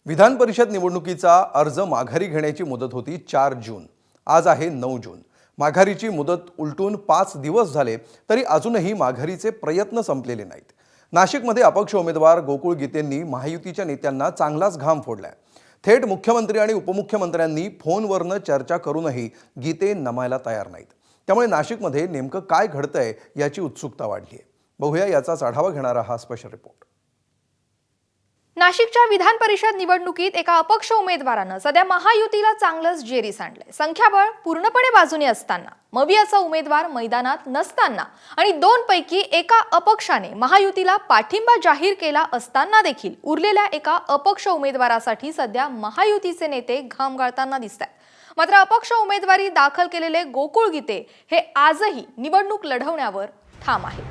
विधान परिषद निवडणुकीचा अर्ज माघारी घेण्याची मुदत होती 4 जून. आज आहे 9 जून. माघारीची मुदत उलटून 5 दिवस झाले तरी अजूनही माघारीचे प्रयत्न संपलेले नाहीत. नाशिकमध्ये अपक्ष उमेदवार गोकुळ गीतेंनी महायुतीच्या नेत्यांना चांगलाच घाम फोडलाय. थेट मुख्यमंत्री आणि उपमुख्यमंत्र्यांनी फोनवरनं चर्चा करूनही गीते नमायला तयार नाहीत. त्यामुळे नाशिकमध्ये नेमकं काय घडतंय याची उत्सुकता वाढली आहे. बघूया याचाच आढावा घेणारा हा स्पेशल रिपोर्ट. नाशिकच्या विधान परिषद निवडणुकीत एका अपक्ष उमेदवारानं सध्या महायुतीला चांगलंच जेरी सांडलंय. संख्याबळ पूर्णपणे बाजूने असताना, मवियाचा उमेदवार मैदानात नसताना आणि 2 पैकी एका अपक्षाने महायुतीला पाठिंबा जाहीर केला असताना देखील उरलेल्या एका अपक्ष उमेदवारासाठी सध्या महायुतीचे नेते घाम गाळताना दिसतात. मात्र अपक्ष उमेदवारी दाखल केलेले गोकुळ गीते हे आजही निवडणूक लढवण्यावर ठाम आहेत.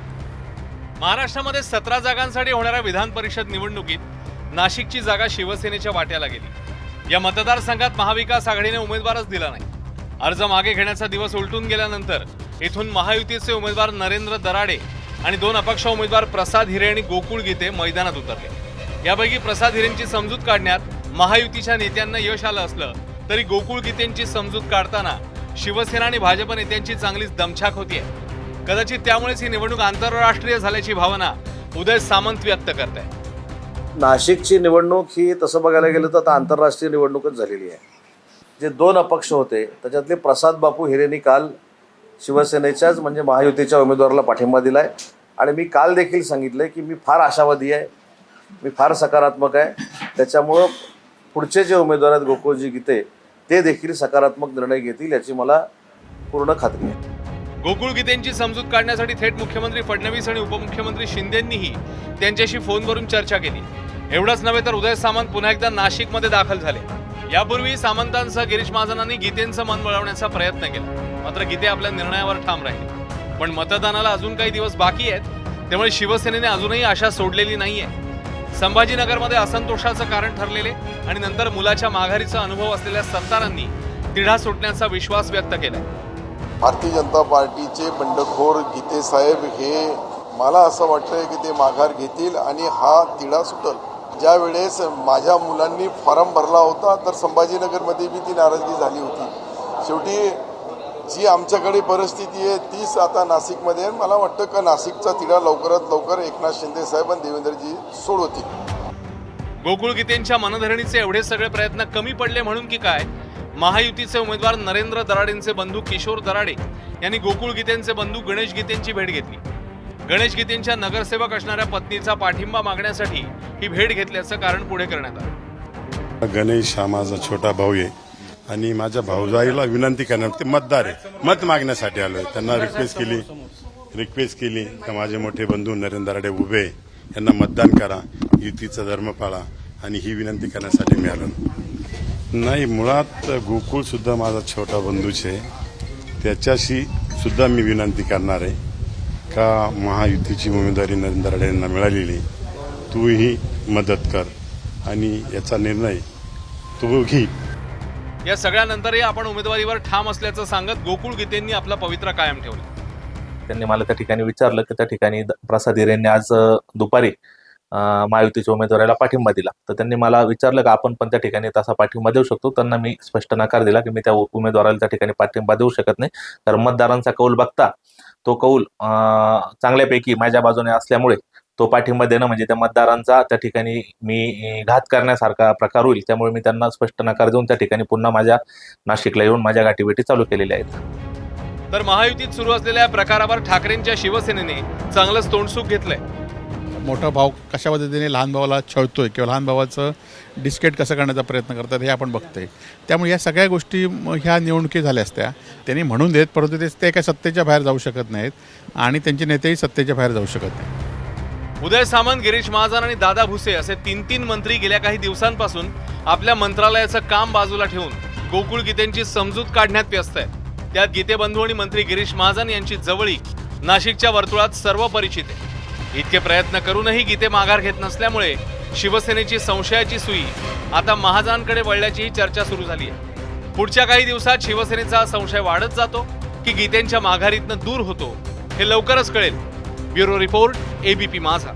महाराष्ट्रामध्ये 17 जागांसाठी होणाऱ्या विधान परिषद निवडणुकीत नाशिकची जागा शिवसेनेच्या वाट्याला गेली. या मतदारसंघात महाविकास आघाडीने उमेदवारच दिला नाही. अर्ज मागे घेण्याचा दिवस उलटून गेल्यानंतर इथून महायुतीचे उमेदवार नरेंद्र दराडे आणि 2 अपक्ष उमेदवार प्रसाद हिरे आणि गोकुळ गीते मैदानात उतरले. यापैकी प्रसाद हिरेंची समजूत काढण्यात महायुतीच्या नेत्यांना यश आलं असलं तरी गोकुळ गीतेंची समजूत काढताना शिवसेना आणि भाजप नेत्यांची चांगलीच दमछाक होतीये. कदाचित त्यामुळेच ही निवडणूक आंतरराष्ट्रीय झाल्याची भावना उदय सामंत व्यक्त करत आहे. नाशिकची निवडणूक ही तसं बघायला गेलं तर आता आंतरराष्ट्रीय निवडणूकच झालेली आहे. जे 2 अपक्ष होते त्याच्यातले प्रसाद बापू हिरेंनी काल शिवसेनेच्याच म्हणजे महायुतीच्या उमेदवाराला पाठिंबा दिलाय. आणि मी काल देखील सांगितलंय की मी फार आशावादी आहे, मी फार सकारात्मक आहे. त्याच्यामुळं पुढचे जे उमेदवार आहेत गोकुळजी गीते ते देखील सकारात्मक निर्णय घेतील याची मला पूर्ण खात्री आहे. गोकुळ गीतेंची समजूत काढण्यासाठी थेट मुख्यमंत्री फडणवीस आणि उपमुख्यमंत्री शिंदेंनीही त्यांच्याशी फोनवरून चर्चा केली. एवढंच नव्हे तर उदय सामंत पुन्हा एकदा नाशिकमध्ये दाखल झाले. यापूर्वी सामंतांसह गिरीश महाजनांनी गीतेंचं मन वळवण्याचा प्रयत्न केला. मात्र गीते आपल्या निर्णयावर ठाम राहिले. पण मतदानाला अजून काही दिवस बाकी आहेत, त्यामुळे शिवसेनेने अजूनही आशा सोडलेली नाहीये. संभाजीनगरमध्ये असंतोषाचं कारण ठरलेले आणि नंतर मुलाच्या माघारीचा अनुभव असलेल्या सरदारांनी तिढा सुटण्याचा विश्वास व्यक्त केलाय. भारतीय जनता पार्टीचे बंडखोर गीते साहेब हे मला असं वाटतंय की ते माघार घेतील आणि हा तिढा सुटल. ज्या वेळेस माझ्या मुलांनी फॉर्म भरला होता तर संभाजीनगरमध्ये बी ती नाराजगी झाली होती. शेवटी जी आमच्याकडे परिस्थिती आहे तीच आता नाशिकमध्ये आहे. मला वाटतं का नाशिकचा तिढा लवकरात लवकर एकनाथ शिंदे साहेब आणि देवेंद्रजी सोडवतील. गोकुळ गीतेंच्या मनधरणीचे एवढे सगळे प्रयत्न कमी पडले म्हणून की काय, महायुतीचे उमेदवार नरेंद्र दराडेंचे बंधू किशोर दराडे यांनी गोकुळ गीतेंचे बंधू गणेश गीतेंची भेट घेतली. गणेश गीतेंच्या नगरसेवक असणाऱ्या पत्नीचा पाठिंबा मागण्यासाठी ही भेट घेतल्याचं कारण पुढे करण्यात आलं. गणेश हा माझा छोटा भाऊ आहे आणि माझ्या भाऊजाईला विनंती करण्यासाठी मतदार आहे, मत मागण्यासाठी आलोय. त्यांना रिक्वेस्ट केली की माझे मोठे बंधू नरेंद्र दराडे उभे, यांना मतदान करा, युतीचा धर्म पाळा आणि ही विनंती करण्यासाठी मी आलो. नाही, मुळात गोकुळ सुद्धा माझा छोटा बंधूच आहे. त्याच्याशी सुद्धा मी विनंती करणार आहे का महायुतीची उमेदवारी नरेंद्र दराडे यांना मिळालेली, तूही मदत कर आणि याचा निर्णय तू घे. या सगळ्यानंतरही आपण उमेदवारीवर ठाम असल्याचं सांगत गोकुळ गीतेंनी आपला पवित्रा कायम ठेवला. त्यांनी मला त्या ठिकाणी विचारलं की त्या ठिकाणी प्रसाद हिरेंनी आज दुपारी महायुतीच्या उमेदवाराला पाठिंबा दिला. तर त्यांनी मला विचारलं का आपण पण त्या ठिकाणी तसा पाठिंबा देऊ शकतो. त्यांना मी स्पष्ट नकार दिला की मी त्या उमेदवाराला त्या ठिकाणी पाठिंबा देऊ शकत नाही, कारण मतदारांचा कौल बघता तो कौल चांगल्यापैकी माझ्या बाजूने असल्यामुळे तो पाठिंबा देणं म्हणजे त्या मतदारांचा त्या ठिकाणी मी घात करण्यासारखा प्रकार होईल. त्यामुळे मी त्यांना स्पष्ट नकार देऊन त्या ठिकाणी पुन्हा माझ्या नाशिकला येऊन माझ्या गाठीभेटी चालू केलेल्या आहेत. तर महायुतीत सुरू असलेल्या प्रकारावर ठाकरेंच्या शिवसेनेने चांगलंच तोंडसुख घेतलंय. मोठा भाऊ कशा पद्धतीने लहान भावाला छळतोय किंवा लहान भावाचं डिस्केट कसं करण्याचा प्रयत्न करतात हे आपण बघतोय. त्यामुळे या सगळ्या गोष्टी ह्या निवडणुकी झाल्या असत्या त्यांनी म्हणून देत, परंतु ते काय सत्तेच्या बाहेर जाऊ शकत नाहीत आणि त्यांचे नेतेही सत्तेच्या बाहेर जाऊ शकत नाहीत. उदय सामंत, गिरीश महाजन आणि दादा भुसे असे 3 मंत्री गेल्या काही दिवसांपासून आपल्या मंत्रालयाचं काम बाजूला ठेवून गोकुळ गीतेंची समजूत काढण्यात व्यस्त आहेत. त्यात गीते बंधू आणि मंत्री गिरीश महाजन यांची जवळीक नाशिकच्या वर्तुळात सर्व परिचित आहे. इतके प्रयत्न करूनही गीते माघार घेत नसल्यामुळे शिवसेनेची संशयाची सुई आता महाजनांकडे वळल्याचीही चर्चा सुरू झाली आहे. पुढच्या काही दिवसात शिवसेनेचा संशय वाढत जातो की गीतेंच्या माघारीतनं दूर होतो हे लवकरच कळेल. ब्युरो रिपोर्ट, ABP माझा.